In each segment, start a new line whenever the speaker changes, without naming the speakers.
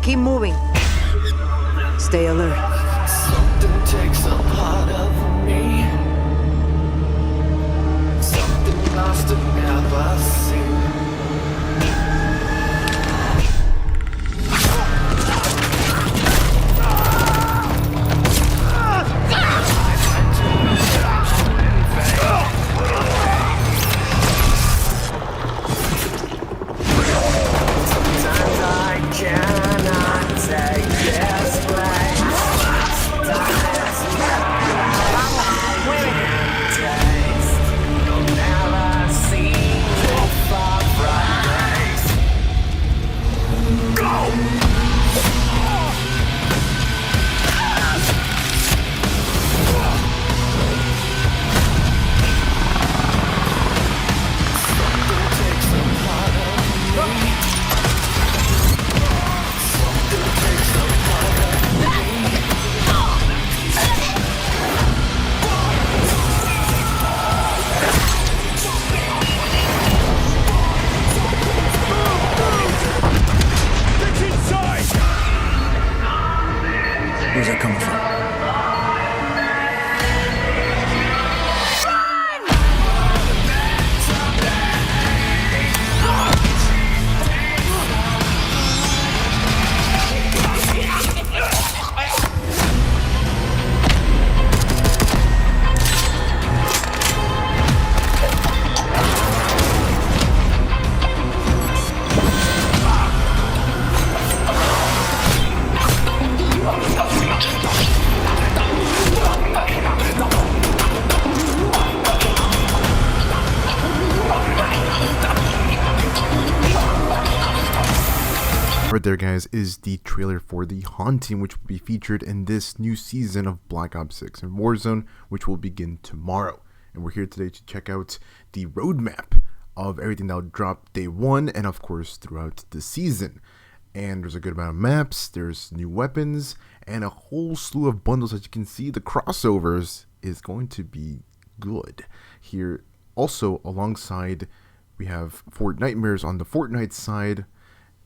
Keep moving. Stay alert.
Something takes a part of me. Something lost and never seen. Sometimes I cannot take this place. You'll never see me far from grace. Go!
Where's that coming from?
Right there, guys, is the trailer for The Haunting, which will be featured in this new season of Black Ops 6 and Warzone, which will begin tomorrow. And we're here today to check out the roadmap of everything that will drop day one and, of course, throughout the season. And there's a good amount of maps, there's new weapons, and a whole slew of bundles. As you can see, the crossovers is going to be good. Here, also, alongside, we have Fortnitemares on the Fortnite side,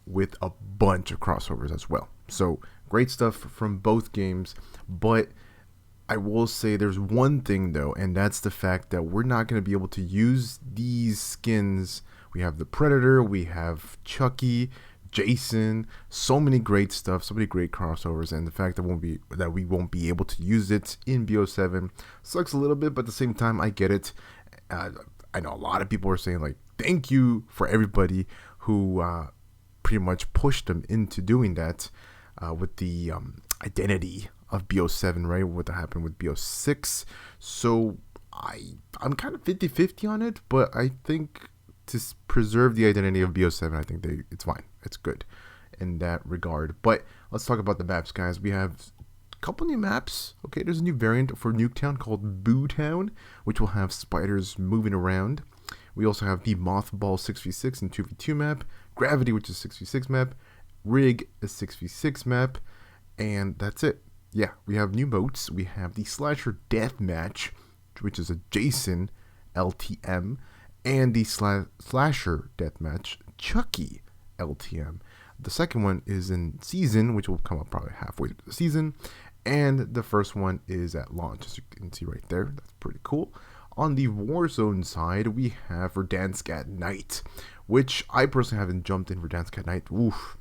with a bunch of crossovers as well. So great stuff from both games, but I will say there's one thing though, and that's the fact that we're not going to be able to use these skins. We have the Predator, we have Chucky, Jason, so many great stuff, so many great crossovers, and the fact that we won't be able to use it in BO7 sucks a little bit, but at the same time I get it. I know a lot of people are saying like, thank you for everybody who pretty much pushed them into doing that with the identity of BO7, right? What happened with BO6. So I'm kind of 50-50 on it, but I think to preserve the identity of BO7, I think it's fine. It's good in that regard. But let's talk about the maps, guys. We have a couple new maps. Okay, there's a new variant for Nuketown called Boo Town, which will have spiders moving around. We also have the Mothball 6v6 and 2v2 map, Gravity, which is 6v6 map, Rig, a 6v6 map, and that's it. Yeah, we have new modes. We have the Slasher Deathmatch, which is a Jason LTM, and the Slasher Deathmatch Chucky LTM. The second one is in season, which will come up probably halfway through the season, and the first one is at launch, as you can see right there. That's pretty cool. On the Warzone side, we have Verdansk at Night, which I personally haven't jumped in Verdansk at Night. Oof.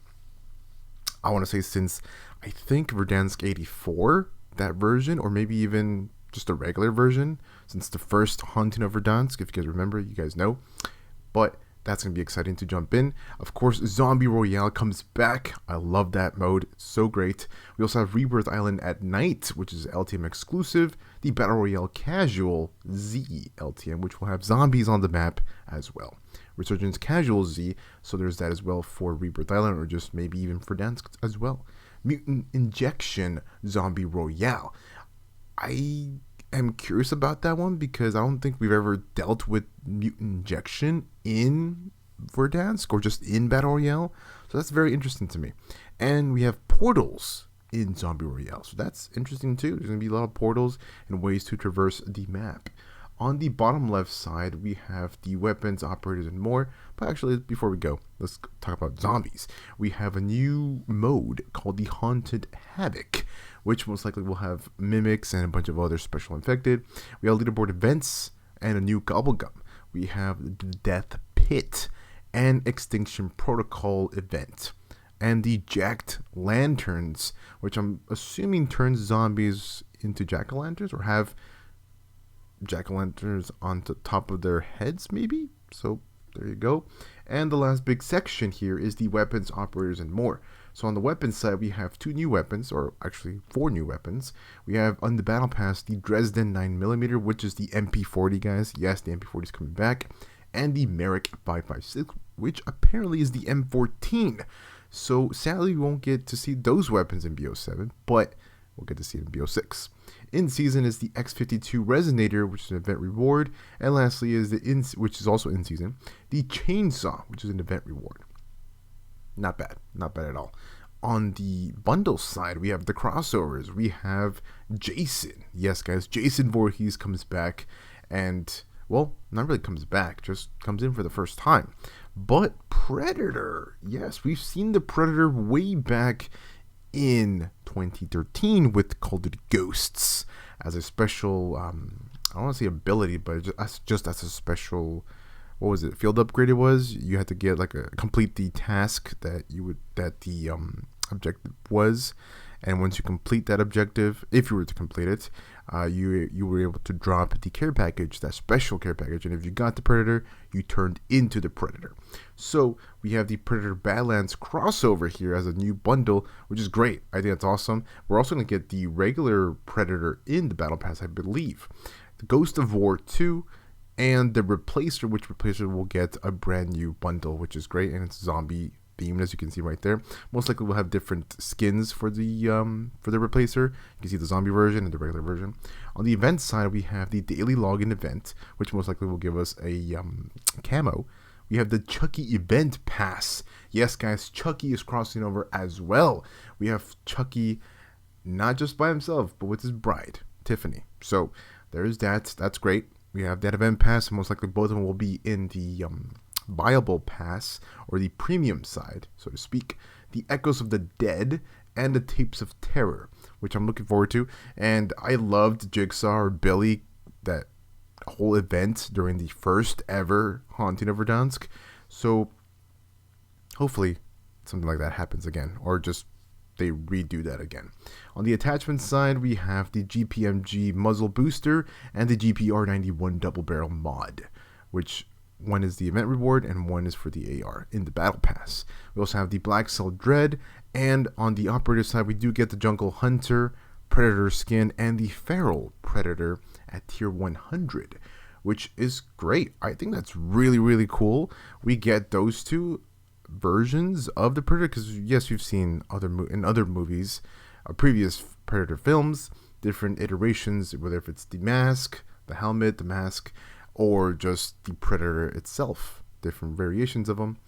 I want to say since, I think, Verdansk 84, that version, or maybe even just a regular version, since the first Haunting of Verdansk, if you guys remember, you guys know. But that's going to be exciting to jump in. Of course, Zombie Royale comes back. I love that mode. It's so great. We also have Rebirth Island at Night, which is LTM exclusive. The Battle Royale Casual Z LTM, which will have zombies on the map as well. Resurgence Casual Z, so there's that as well for Rebirth Island, or just maybe even for Verdansk as well. Mutant Injection Zombie Royale. I am curious about that one because I don't think we've ever dealt with Mutant Injection in Verdansk or just in Battle Royale, so that's very interesting to me. And we have portals in Zombie Royale, so that's interesting too. There's going to be a lot of portals and ways to traverse the map. On the bottom left side, we have the weapons, operators, and more. But actually, before we go, let's talk about zombies. We have a new mode called the Haunted Havoc, which most likely will have mimics and a bunch of other special infected. We have leaderboard events and a new gobblegum. We have the Death Pit and Extinction Protocol event. And the Jacked Lanterns, which I'm assuming turns zombies into jack-o'-lanterns, or have jack-o'-lanterns on the top of their heads, maybe? So there you go. And the last big section here is the weapons, operators, and more. So on the weapons side, we have 2 new weapons, or actually 4 new weapons. We have on the battle pass the Dresden 9mm, which is the MP40, guys. Yes, the MP40 is coming back. And the Merrick 556, which apparently is the M14. So sadly, we won't get to see those weapons in BO7, but we'll get to see it in BO6. In season is the X52 Resonator, which is an event reward. And lastly is which is also in season, the Chainsaw, which is an event reward. Not bad at all. On the bundle side, we have the crossovers. We have Jason. Yes, guys, Jason Voorhees comes back, and well, not really comes back, just comes in for the first time. But Predator, yes, we've seen the Predator way back in 2013 with Call of Duty Ghosts as a special, I don't want to say ability, but just as a special, what was it, field upgrade it was? You had to get complete the task that the objective was, and once you complete that objective, if you were to complete it, you were able to drop the care package, that special care package, and if you got the Predator, you turned into the Predator. So we have the Predator Badlands crossover here as a new bundle, which is great. I think that's awesome. We're also going to get the regular Predator in the Battle Pass, I believe. The Ghost of War 2 and the Replacer, which Replacer will get a brand new bundle, which is great, and it's zombie themed, as you can see right there. Most likely we'll have different skins for the Replacer. You can see the zombie version and the regular version. On the event side, we have the daily login event, which most likely will give us a camo. We have the Chucky event pass. Yes, guys, Chucky is crossing over as well. We have Chucky not just by himself, but with his bride, Tiffany. So there's that. That's great. We have that event pass. Most likely both of them will be in the viable pass, or the premium side, so to speak. The Echoes of the Dead and the Tapes of Terror, which I'm looking forward to. And I loved Jigsaw or Billy, that whole event during the first ever Haunting of Verdansk. So hopefully something like that happens again, or just they redo that again. On the attachment side, we have the GPMG muzzle booster and the GPR91 double barrel mod, which one is the event reward and one is for the AR in the battle pass. We also have the Black Cell Dread, and on the operator side, we do get the Jungle Hunter Predator skin and the Feral Predator at tier 100, which is great. I think that's really, really cool. We get those two versions of the Predator because, yes, we've seen in other movies, previous Predator films, different iterations, whether if it's the mask, the helmet, the mask, or just the Predator itself, different variations of them.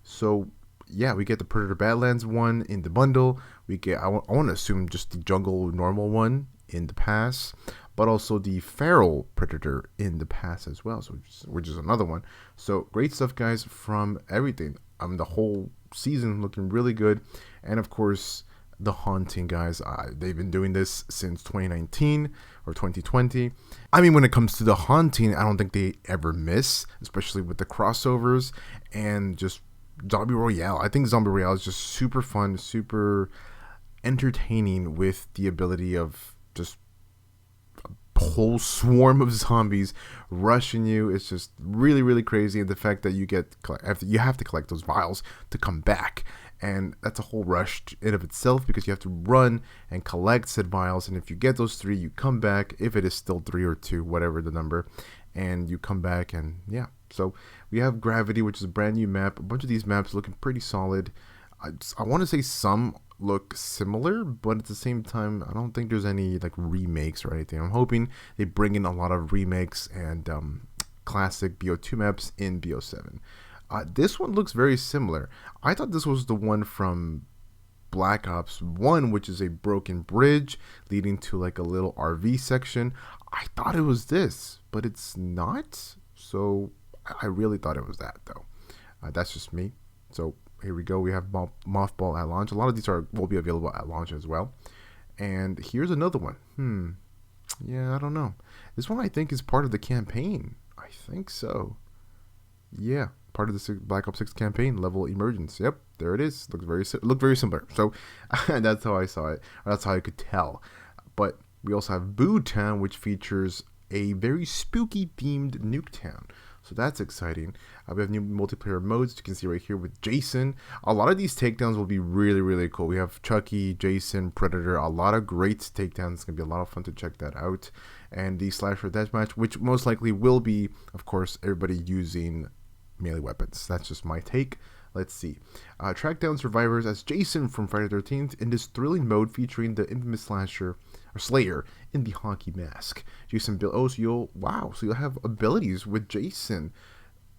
So yeah, we get the Predator Badlands one in the bundle. We get, I want to assume, just the Jungle normal one in the pass, but also the Feral Predator in the pass as well, so which is another one. So great stuff, guys, from everything. The whole season looking really good, and of course the Haunting, guys. They've been doing this since 2019 or 2020. I mean, when it comes to the Haunting, I don't think they ever miss, especially with the crossovers and just Zombie Royale. I think Zombie Royale is just super fun, super entertaining, with the ability of just a whole swarm of zombies rushing you. It's just really, really crazy. And the fact that you have to collect those vials to come back, and that's a whole rush in of itself, because you have to run and collect said vials, and if you get those 3, you come back, if it is still 3 or 2, whatever the number, and you come back. And yeah, so we have Gravity, which is a brand new map. A bunch of these maps looking pretty solid. I want to say some look similar, but at the same time, I don't think there's any like remakes or anything. I'm hoping they bring in a lot of remakes and classic BO2 maps in BO7. This one looks very similar. I thought this was the one from Black Ops 1, which is a broken bridge leading to like a little RV section. I thought it was this, but it's not. So I really thought it was that, though. That's just me. So here we go. We have Mothball at launch. A lot of these will be available at launch as well. And here's another one. Yeah, I don't know. This one I think is part of the campaign. I think so. Yeah, part of the Black Ops 6 campaign, level emergence. Yep, there it is. Looked very similar. So that's how I saw it. That's how I could tell. But we also have Boo Town, which features a very spooky themed nuke town. So that's exciting. We have new multiplayer modes. You can see right here with Jason. A lot of these takedowns will be really, really cool. We have Chucky, Jason, Predator. A lot of great takedowns. It's going to be a lot of fun to check that out. And the Slasher Deathmatch, which most likely will be, of course, everybody using melee weapons. That's just my take. Let's see. Track down survivors as Jason from Friday the 13th in this thrilling mode featuring the infamous Slayer in the hockey mask. Jason Bill. Oh, so you'll have abilities with Jason.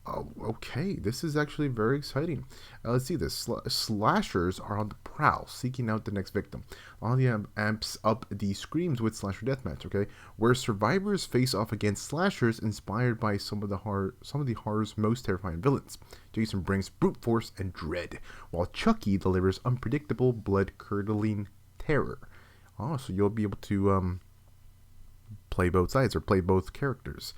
Oh, okay, this is actually very exciting. Let's see this. Slashers are on the prowl, seeking out the next victim. On the amps up the screams with Slasher Deathmatch, okay, where survivors face off against slashers inspired by some of the horror's most terrifying villains. Jason brings brute force and dread, while Chucky delivers unpredictable, blood-curdling terror. Oh, so you'll be able to play both sides or play both characters.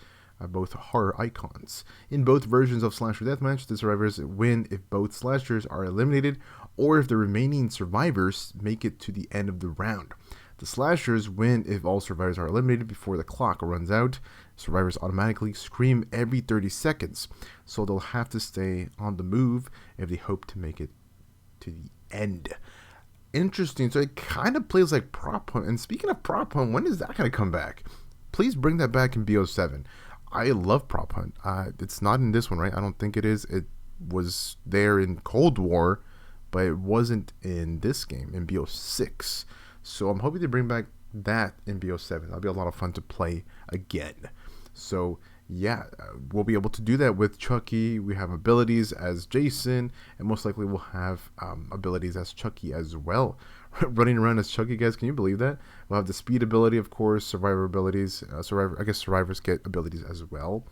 Both horror icons. In both versions of Slasher Deathmatch, the survivors win if both slashers are eliminated or if the remaining survivors make it to the end of the round. The slashers win if all survivors are eliminated before the clock runs out. Survivors automatically scream every 30 seconds, so they'll have to stay on the move if they hope to make it to the end. Interesting. So it kind of plays like Prop Hunt. And speaking of Prop Hunt, when is that going to come back? Please bring that back in BO7. I love Prop Hunt. It's not in this one, right? I don't think it is. It was there in Cold War, but it wasn't in this game, in BO6. So I'm hoping to bring back that in BO7. That'll be a lot of fun to play again. So yeah, we'll be able to do that with Chucky. We have abilities as Jason, and most likely we'll have abilities as Chucky as well. Running around as Chucky, guys, can you believe that? We'll have the speed ability, of course, survivor abilities. I guess survivors get abilities as well.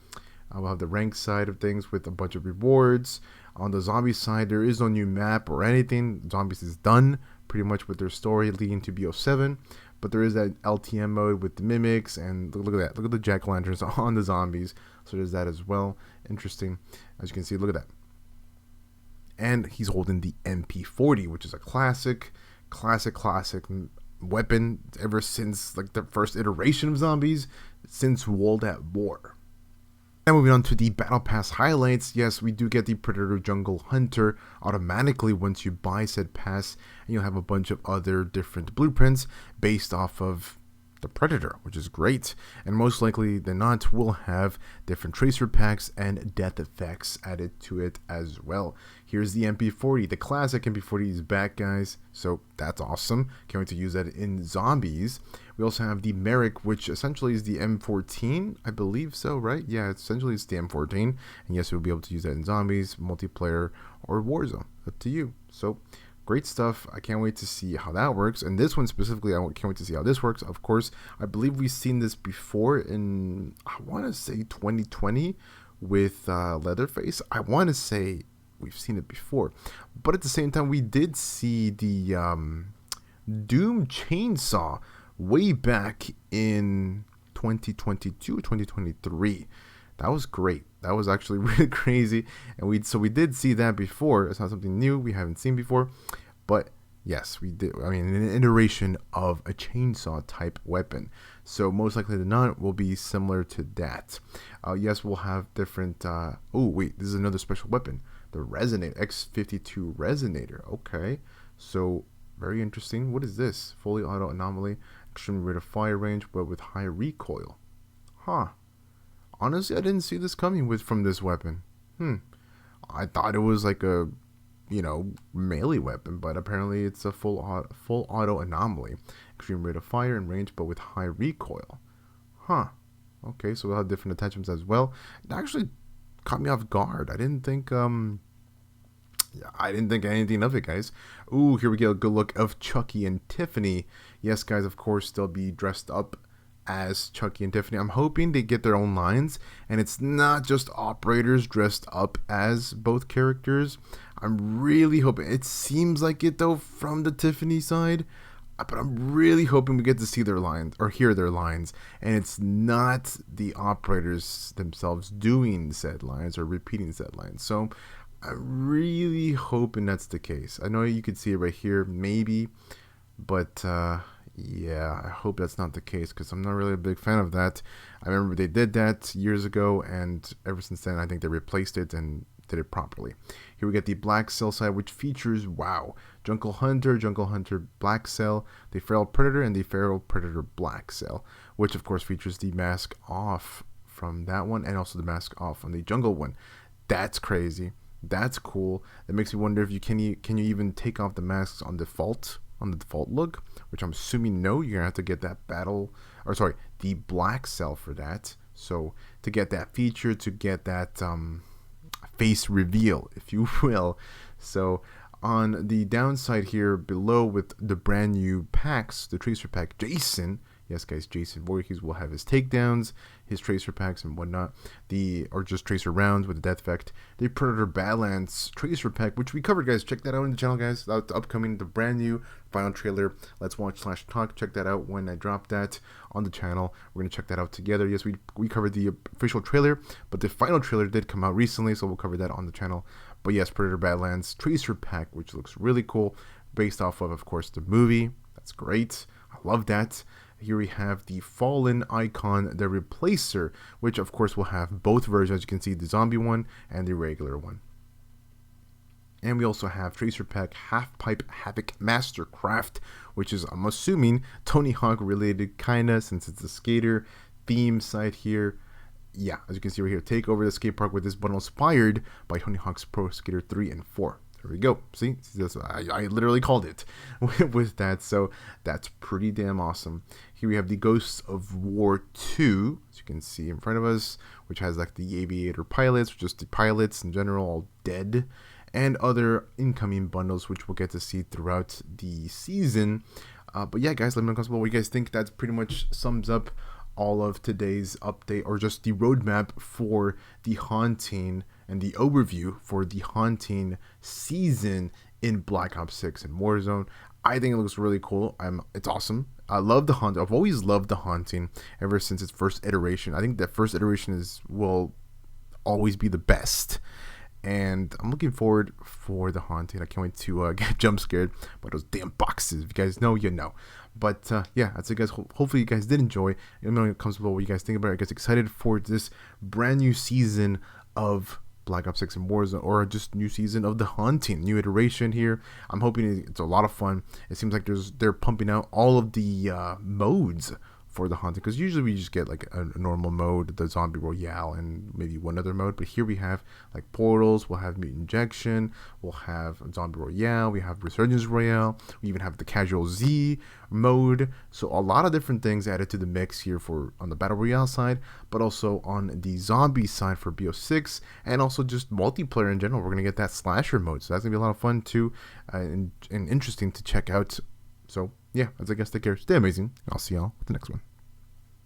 We'll have the rank side of things with a bunch of rewards. On the zombie side, there is no new map or anything. Zombies is done pretty much with their story leading to BO7. But there is that LTM mode with the mimics, and look at that. Look at the jack-o'-lanterns on the zombies. So there's that as well. Interesting. As you can see, look at that. And he's holding the MP40, which is a classic weapon ever since like the first iteration of zombies, since World at War. Now moving on to the Battle Pass highlights. Yes, we do get the Predator Jungle Hunter automatically once you buy said pass, and you'll have a bunch of other different blueprints based off of the Predator, which is great. And most likely than not, we'll have different tracer packs and death effects added to it as well. Here's the MP40. The classic MP40 is back, guys, so that's awesome. Can't wait to use that in zombies. We also have the Merrick, which essentially is the M14, I believe so, right? Yeah, essentially it's the M14, and yes, we'll be able to use that in zombies, multiplayer, or Warzone. Up to you. So great stuff. I can't wait to see how that works. And this one specifically, I can't wait to see how this works. Of course, I believe we've seen this before in, I want to say 2020 with Leatherface. I want to say we've seen it before. But at the same time, we did see the Doom Chainsaw way back in 2022, 2023. That was great. That was actually really crazy, and we did see that before. It's not something new we haven't seen before, but yes, we did. I mean, an iteration of a chainsaw type weapon. So most likely than not, will be similar to that. Yes, we'll have different. Oh wait, this is another special weapon, the Resonator X52 Resonator. Okay, so very interesting. What is this? Fully auto anomaly, extreme rate of fire range, but with high recoil. Huh. Honestly, I didn't see this coming from this weapon. I thought it was like a, melee weapon, but apparently it's a full auto anomaly. Extreme rate of fire and range, but with high recoil. Huh. Okay, so we'll have different attachments as well. It actually caught me off guard. I didn't think Yeah, I didn't think anything of it, guys. Ooh, here we get a good look of Chucky and Tiffany. Yes, guys, of course, they'll be dressed up as Chucky and Tiffany. I'm hoping they get their own lines, and it's not just operators dressed up as both characters. I'm really hoping. It seems like it, though, from the Tiffany side, but I'm really hoping we get to see their lines or hear their lines, and it's not the operators themselves doing said lines or repeating said lines. So I'm really hoping that's the case. I know you can see it right here, maybe, but yeah, I hope that's not the case because I'm not really a big fan of that. I remember they did that years ago, and ever since then, I think they replaced it and did it properly. Here we get the Black Cell side, which features, wow, Jungle Hunter Black Cell, the Feral Predator, and the Feral Predator Black Cell, which of course features the mask off from that one and also the mask off on the Jungle one. That's crazy. That's cool. That makes me wonder if you can you even take off the masks on the default look, which I'm assuming no. You're gonna have to get that the Black Cell for that. So to get that feature, to get that face reveal, if you will. So on the downside here below with the brand new packs, the Tracer Pack Jason, yes guys, Jason Voorhees will have his takedowns, his Tracer Packs and whatnot, or just Tracer rounds with the Death Effect, the Predator Badlands Tracer Pack, which we covered, guys. Check that out in the channel, guys. That's upcoming, the brand new final trailer. Let's watch / talk. Check that out when I drop that on the channel. We're gonna check that out together. Yes, we covered the official trailer, but the final trailer did come out recently, so we'll cover that on the channel. But yes, Predator Badlands Tracer Pack, which looks really cool, based off of course, the movie. That's great. I love that. Here we have the Fallen Icon, the Replacer, which of course will have both versions. As you can see, the zombie one and the regular one. And we also have Tracer Pack Half Pipe Havoc Mastercraft, which is, I'm assuming, Tony Hawk related, kinda, since it's a skater theme side here. Yeah, as you can see right here, take over the skate park with this bundle inspired by Tony Hawk's Pro Skater 3 and 4. There we go. See, I literally called it with that. So that's pretty damn awesome. Here we have the Ghosts of War 2, as you can see in front of us, which has like the aviator pilots, just the pilots in general, all dead, and other incoming bundles, which we'll get to see throughout the season. But yeah, guys, let me know in the comments below what you guys think. That pretty much sums up all of today's update, or just the roadmap for the Haunting and the overview for the Haunting season in Black Ops 6 and Warzone. I think it looks really cool. It's awesome. I love the Haunting. I've always loved the Haunting ever since its first iteration. I think that first iteration will always be the best. And I'm looking forward for the Haunting. I can't wait to get jump scared by those damn boxes. If you guys know, you know. But yeah, that's it, guys. Hopefully you guys did enjoy. Let me know in the comments below what you guys think about it. I guess excited for this brand new season of Black Ops 6 and Warzone, or just new season of the Haunting, new iteration here. I'm hoping it's a lot of fun. It seems like they're pumping out all of the modes for the Haunting, because usually we just get like a normal mode, the Zombie Royale, and maybe one other mode. But here we have like portals, we'll have Mutant Injection, we'll have Zombie Royale, we have Resurgence Royale, we even have the Casual Z mode. So a lot of different things added to the mix here on the Battle Royale side, but also on the zombie side for BO6, and also just multiplayer in general. We're gonna get that slasher mode, so that's gonna be a lot of fun too, and interesting to check out. So yeah, as I guess, take care, stay amazing, and I'll see y'all with the next one.